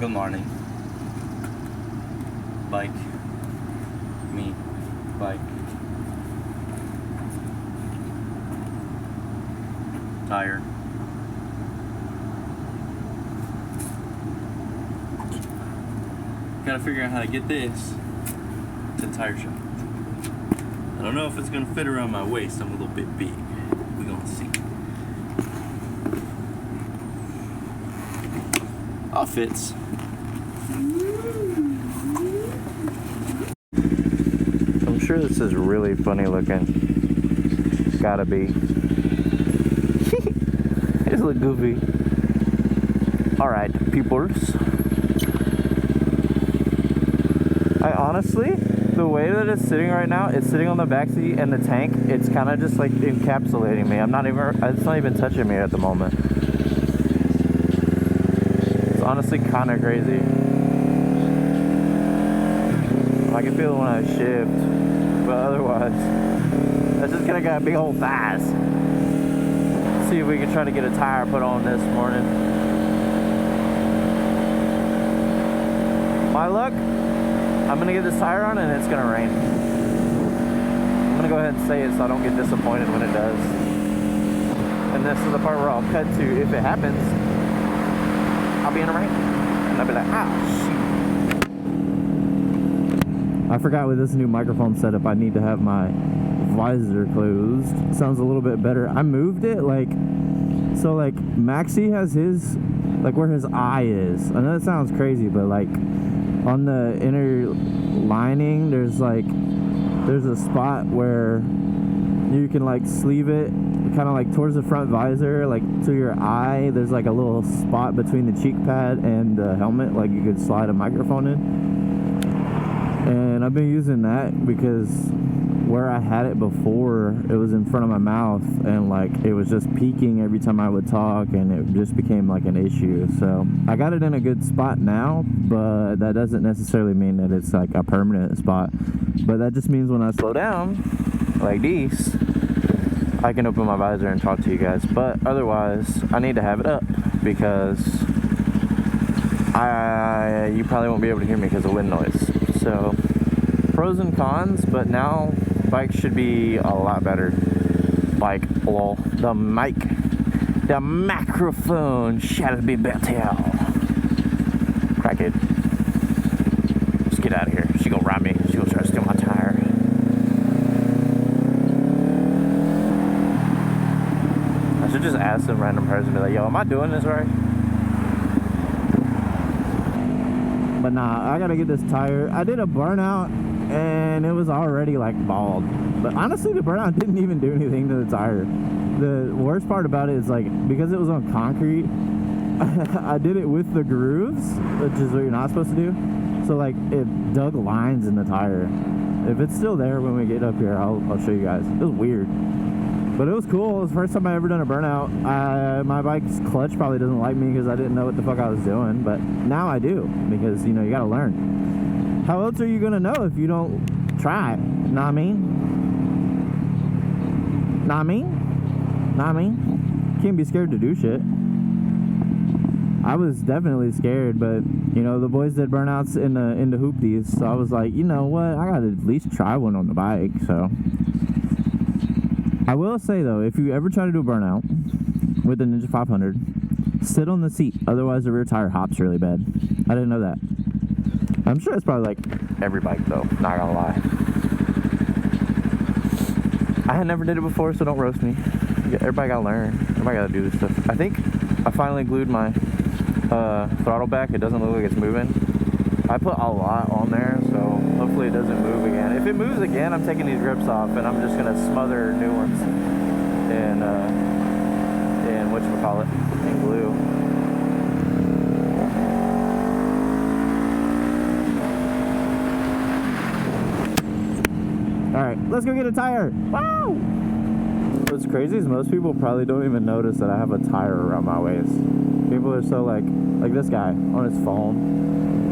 Good morning. Bike. Me. Bike. Tire. Gotta figure out how to get this to the tire shop. I don't know if it's gonna fit around my waist. I'm a little bit big. We're gonna see. All fits. I'm sure this is really funny looking. Gotta be. It's a little goofy. Alright, peoples. I honestly, the way that it's sitting right now, it's sitting on the back seat and the tank, it's kind of just like encapsulating me. It's not even touching me at the moment. It's honestly kind of crazy. I can feel it when I shift, but otherwise, that's just gonna got big old thighs. See if we can try to get a tire put on this morning. My luck, I'm gonna get this tire on and it's gonna rain. I'm gonna go ahead and say it so I don't get disappointed when it does. And this is the part where I'll cut to, if it happens, I'll be in the rain. And I'll be like, shoot. I forgot with this new microphone setup, I need to have my visor closed. Sounds a little bit better. I moved it so like Maxie has his, like where his eye is. I know that sounds crazy, but like on the inner lining, there's a spot where you can like sleeve it kind of like towards the front visor, like to your eye. There's like a little spot between the cheek pad and the helmet, like you could slide a microphone in. And I've been using that because where I had it before, it was in front of my mouth and like it was just peaking every time I would talk, and it just became like an issue. So I got it in a good spot now, but that doesn't necessarily mean that it's like a permanent spot. But that just means when I slow down like this, I can open my visor and talk to you guys. But otherwise, I need to have it up because you probably won't be able to hear me because of wind noise. So pros and cons, but now bikes should be a lot better. The microphone shall be better. Crackhead. Just get out of here. She gonna rob me. She gonna try to steal my tire. I should just ask some random person, be like, yo, am I doing this right? But nah, I gotta get this tire. I did a burnout and it was already like bald. But honestly, the burnout didn't even do anything to the tire. The worst part about it is like, because it was on concrete, I did it with the grooves, which is what you're not supposed to do. So like it dug lines in the tire. If it's still there when we get up here, I'll show you guys. It was weird. But it was cool. It was the first time I ever done a burnout. My bike's clutch probably doesn't like me because I didn't know what the fuck I was doing. But now I do, because, you know, you gotta learn. How else are you gonna know if you don't try? Know what I mean? Know what I mean? Know what I mean? Can't be scared to do shit. I was definitely scared, but, you know, the boys did burnouts in the hoopties. So I was like, you know what? I gotta at least try one on the bike, so... I will say though, if you ever try to do a burnout with the Ninja 500, sit on the seat, otherwise the rear tire hops really bad. I didn't know that. I'm sure it's probably like every bike though, not gonna lie. I had never did it before, so don't roast me. Everybody gotta learn. Everybody gotta do this stuff. I think I finally glued my throttle back. It doesn't look like it's moving. I put a lot on there, so hopefully it doesn't move again. If it moves again, I'm taking these grips off and I'm just gonna smother new ones in whatchamacallit, in glue. Alright, let's go get a tire. Wow! What's crazy is most people probably don't even notice that I have a tire around my waist. People are so like this guy on his phone.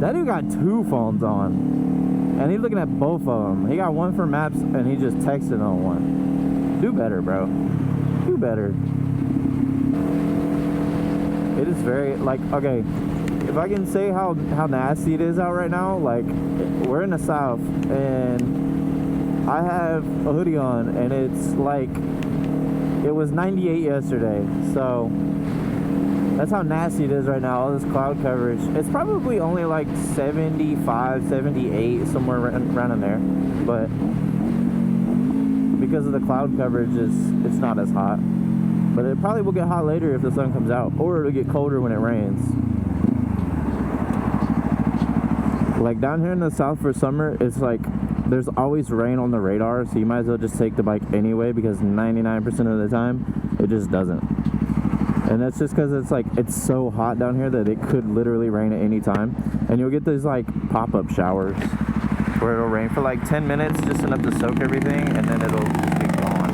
That dude got 2 phones on, and he's looking at both of them. He got one for maps, and he just texted on one. Do better, bro. Do better. It is very, like, okay, if I can say how nasty it is out right now, like, we're in the south, and I have a hoodie on, and it's like, it was 98 yesterday, so that's how nasty it is right now, all this cloud coverage. It's probably only like 75, 78, somewhere around in there, but because of the cloud coverage, it's not as hot. But it probably will get hot later if the sun comes out, or it'll get colder when it rains. Like down here in the south for summer, it's like there's always rain on the radar, so you might as well just take the bike anyway, because 99% of the time it just doesn't. And that's just because it's like it's so hot down here that it could literally rain at any time. And you'll get these like pop-up showers where it'll rain for like 10 minutes, just enough to soak everything, and then it'll be gone.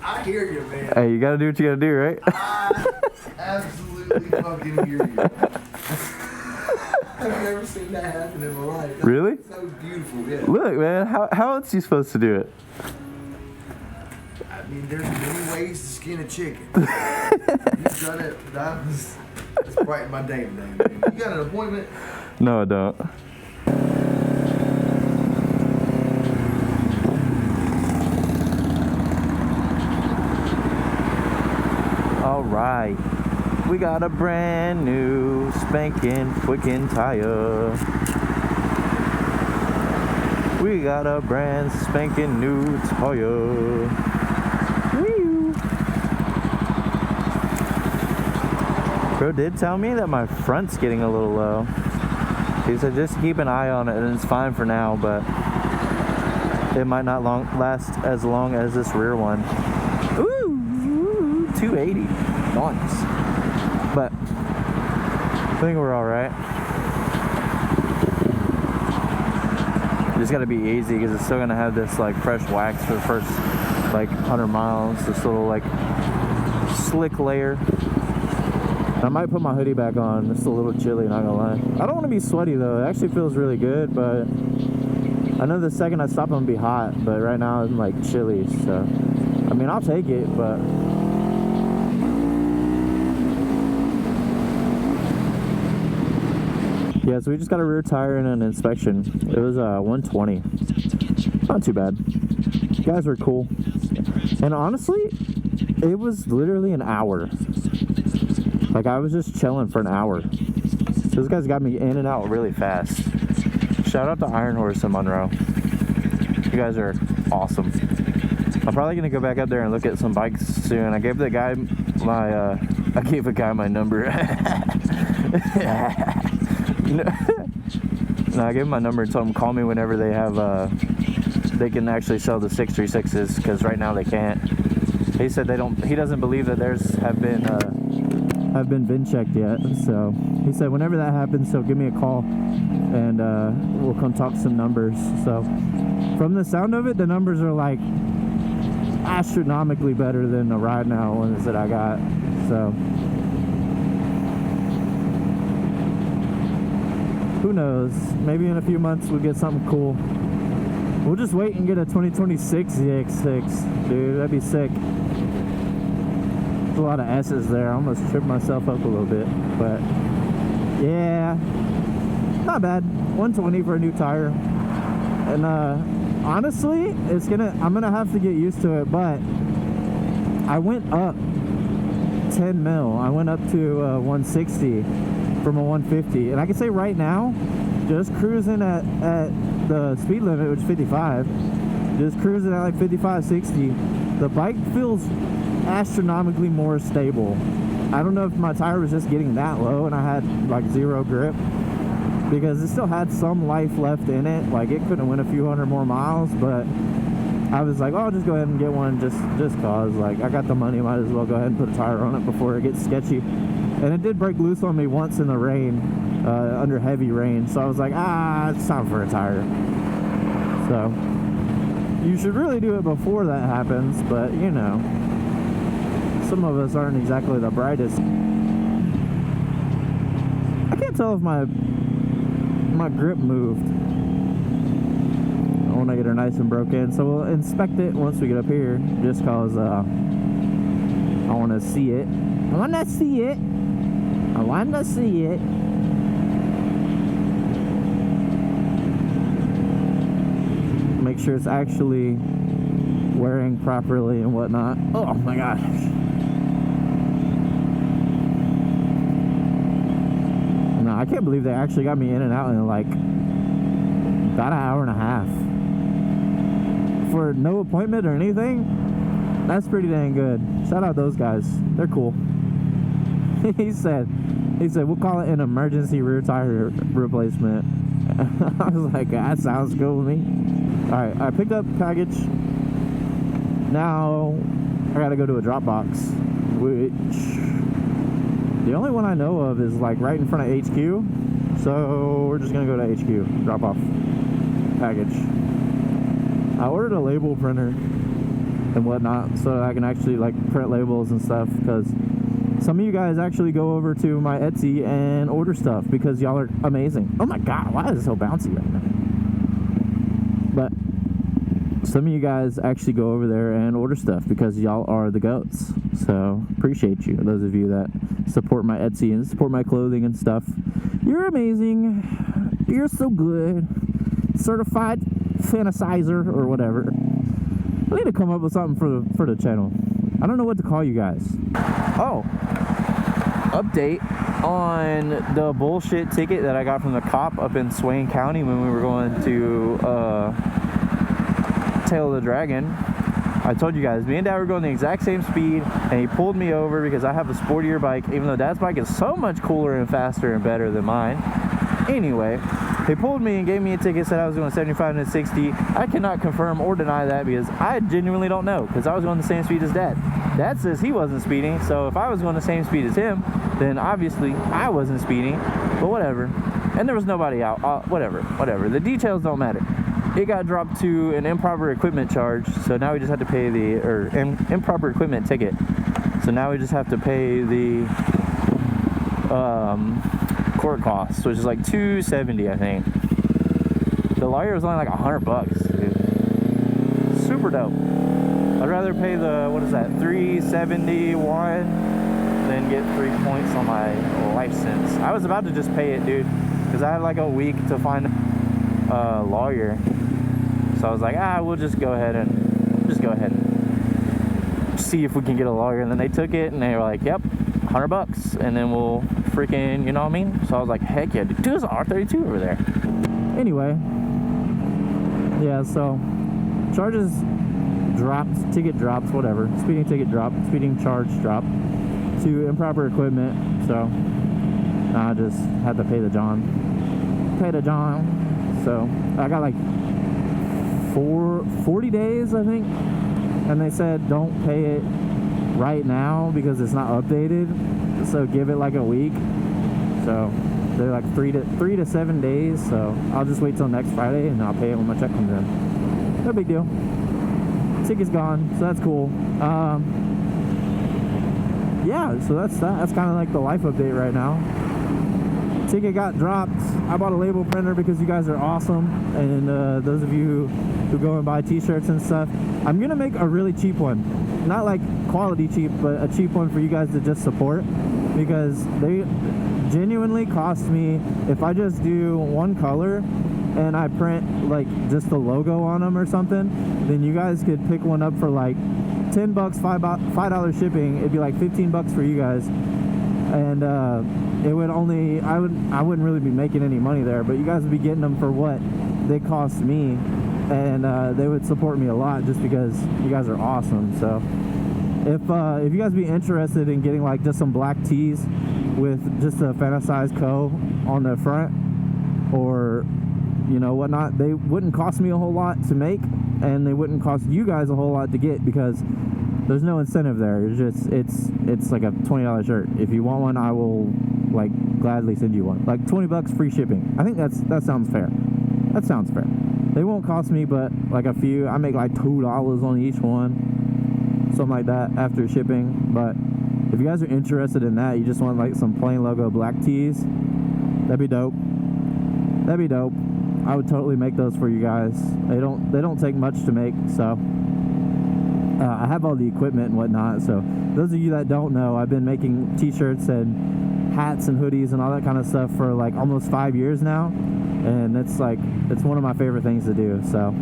I hear you, man. Hey, you gotta do what you gotta do, right? I absolutely fucking hear you. I've never seen that happen in my life. That's Really? so beautiful, yeah. Look, man, how else are you supposed to do it? I mean, there's many ways to skin a chicken. You've done it. That's brightened my day today, man. You got an appointment? No, I don't. Alright, we got a brand new spanking quicken tire. We got a brand spanking new tire. Woo! Bro did tell me that my front's getting a little low. He said just keep an eye on it and it's fine for now, but it might not last as long as this rear one. Ooh, 280. Nice. But I think we're all right. Just gotta be easy because it's still gonna have this like fresh wax for the first like 100 miles. This little like slick layer. I might put my hoodie back on. It's a little chilly, not gonna lie. I don't want to be sweaty though. It actually feels really good, but I know the second I stop, I'm gonna be hot. But right now I'm like chilly, so I mean I'll take it, but. Yeah, so we just got a rear tire and an inspection. It was 120. Not too bad. You guys were cool. And honestly, it was literally an hour. Like I was just chilling for an hour. Those guys got me in and out really fast. Shout out to Iron Horse and Monroe. You guys are awesome. I'm probably gonna go back up there and look at some bikes soon. I gave the guy my my number. No, I gave him my number and told him to call me whenever they have they can actually sell the 636s, because right now they can't. He said he doesn't believe that theirs have been VIN checked yet, so he said whenever that happens, so give me a call and we'll come talk some numbers. So from the sound of it, the numbers are like astronomically better than the Ride Now ones that I got. So who knows? Maybe in a few months we'll get something cool. We'll just wait and get a 2026 ZX6, dude. That'd be sick. There's a lot of S's there. I almost tripped myself up a little bit, but yeah, not bad. 120 for a new tire. And honestly, I'm gonna have to get used to it. But I went up 10 mil. I went up to 160 from a 150, and I can say right now, just cruising at the speed limit, which is 55, just cruising at like 55, 60, the bike feels astronomically more stable. I don't know if my tire was just getting that low and I had like zero grip, because it still had some life left in it. Like, it couldn't win a few hundred more miles, but I was like, oh, I'll just go ahead and get one just cause. Like, I got the money, might as well go ahead and put a tire on it before it gets sketchy. And it did break loose on me once in the rain, under heavy rain. So I was like, it's time for a tire. So you should really do it before that happens, but you know, some of us aren't exactly the brightest. I can't tell if my grip moved. I want to get her nice and broken, so we'll inspect it once we get up here, just cause I want to see it. I want to see it. I want to see it. Make sure it's actually wearing properly and whatnot. Oh my gosh. No, I can't believe they actually got me in and out in like about an hour and a half. For no appointment or anything, that's pretty dang good. Shout out those guys. They're cool. He said, we'll call it an emergency rear tire replacement. I was like, that sounds cool with me. Alright, I picked up package. Now I gotta go to a drop box, which the only one I know of is like right in front of HQ. So we're just gonna go to HQ, drop off package. I ordered a label printer and whatnot so I can actually like print labels and stuff, because some of you guys actually go over to my Etsy and order stuff because y'all are amazing. Oh my god, why is it so bouncy right now? But some of you guys actually go over there and order stuff because y'all are the goats. So appreciate you, those of you that support my Etsy and support my clothing and stuff. You're amazing. You're so good. Certified fantasizer or whatever. I need to come up with something for the channel. I don't know what to call you guys. Oh, update on the bullshit ticket that I got from the cop up in Swain County when we were going to Tail of the Dragon. I told you guys, me and Dad were going the exact same speed, and he pulled me over because I have a sportier bike, even though Dad's bike is so much cooler and faster and better than mine. Anyway, he pulled me and gave me a ticket, said I was going 75 and 60. I cannot confirm or deny that because I genuinely don't know, because I was going the same speed as Dad. Dad says he wasn't speeding, so if I was going the same speed as him, then obviously I wasn't speeding, but whatever. And there was nobody out. Whatever. The details don't matter. It got dropped to an improper equipment charge, so now we just have to pay the, improper equipment ticket. So now we just have to pay the court costs, which is like $270, I think. The lawyer was only like $100, dude. Super dope. I'd rather pay the, what is that, $371 than get 3 points on my license. I was about to just pay it, dude, because I had like a week to find a lawyer. So I was like, we'll just go ahead and see if we can get a lawyer. And then they took it and they were like, yep, $100, and then we'll freaking, you know what I mean? So I was like, heck yeah, dude, there's an R32 over there. Anyway, yeah, so charges dropped, ticket drops, whatever, speeding ticket dropped, speeding charge dropped to improper equipment. So I just had to pay the John. So I got like 40 days, I think, and they said don't pay it right now because it's not updated, so give it like a week. So they're like 3 to 7 days, so I'll just wait till next Friday and I'll pay it when my check comes in. No big deal. Ticket's gone, so that's cool. Yeah, so that's kind of like the life update right now. Ticket got dropped. I bought a label printer because you guys are awesome, and those of you who go and buy t-shirts and stuff, I'm gonna make a really cheap one, not like quality cheap, but a cheap one for you guys to just support, because they genuinely cost me, if I just do one color and I print like just the logo on them or something, then you guys could pick one up for like $10, $5 shipping. It'd be like $15 for you guys, and it would only, I wouldn't really be making any money there, but you guys would be getting them for what they cost me, and they would support me a lot just because you guys are awesome. So if you guys be interested in getting like just some black tees with just a Fantasize Co on the front, or you know whatnot, they wouldn't cost me a whole lot to make, and they wouldn't cost you guys a whole lot to get, because there's no incentive there. It's just it's like a $20 shirt. If you want one, I will like gladly send you one. Like $20 free shipping. I think that sounds fair. That sounds fair. They won't cost me but like a few. I make like $2 on each one, something like that after shipping. But if you guys are interested in that, you just want like some plain logo black tees, that'd be dope. That'd be dope. I would totally make those for you guys. They don't take much to make, so I have all the equipment and whatnot. So those of you that don't know, I've been making t-shirts and hats and hoodies and all that kind of stuff for like almost 5 years now, and it's one of my favorite things to do. So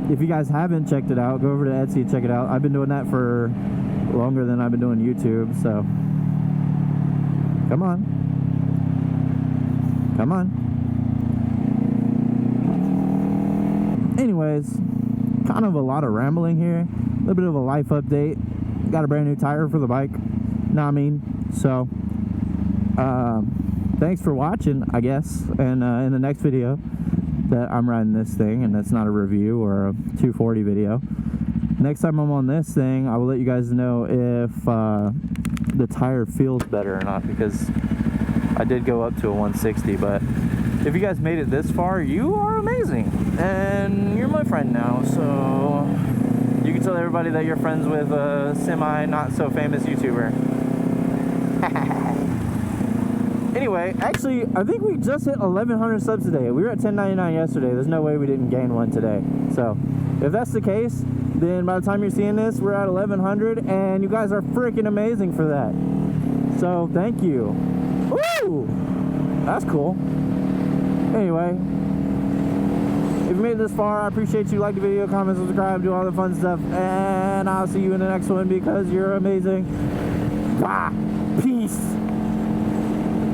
if you guys haven't checked it out, go over to Etsy and check it out. I've been doing that for longer than I've been doing YouTube, so come on. Anyways, kind of a lot of rambling here, a little bit of a life update. Got a brand new tire for the bike, so thanks for watching, I guess. And in the next video that I'm riding this thing, and that's not a review or a 240 video, next time I'm on this thing, I will let you guys know if the tire feels better or not, because I did go up to a 160. But if you guys made it this far, you are amazing, and you're my friend now, so you can tell everybody that you're friends with a semi not so famous YouTuber. Anyway, actually, I think we just hit 1,100 subs today. We were at 1099 yesterday. There's no way we didn't gain one today. So if that's the case, then by the time you're seeing this, we're at 1,100, and you guys are freaking amazing for that. So thank you. Woo! That's cool. Anyway, if you made it this far, I appreciate you. Like the video, comment, subscribe, do all the fun stuff, and I'll see you in the next one, because you're amazing. Bye.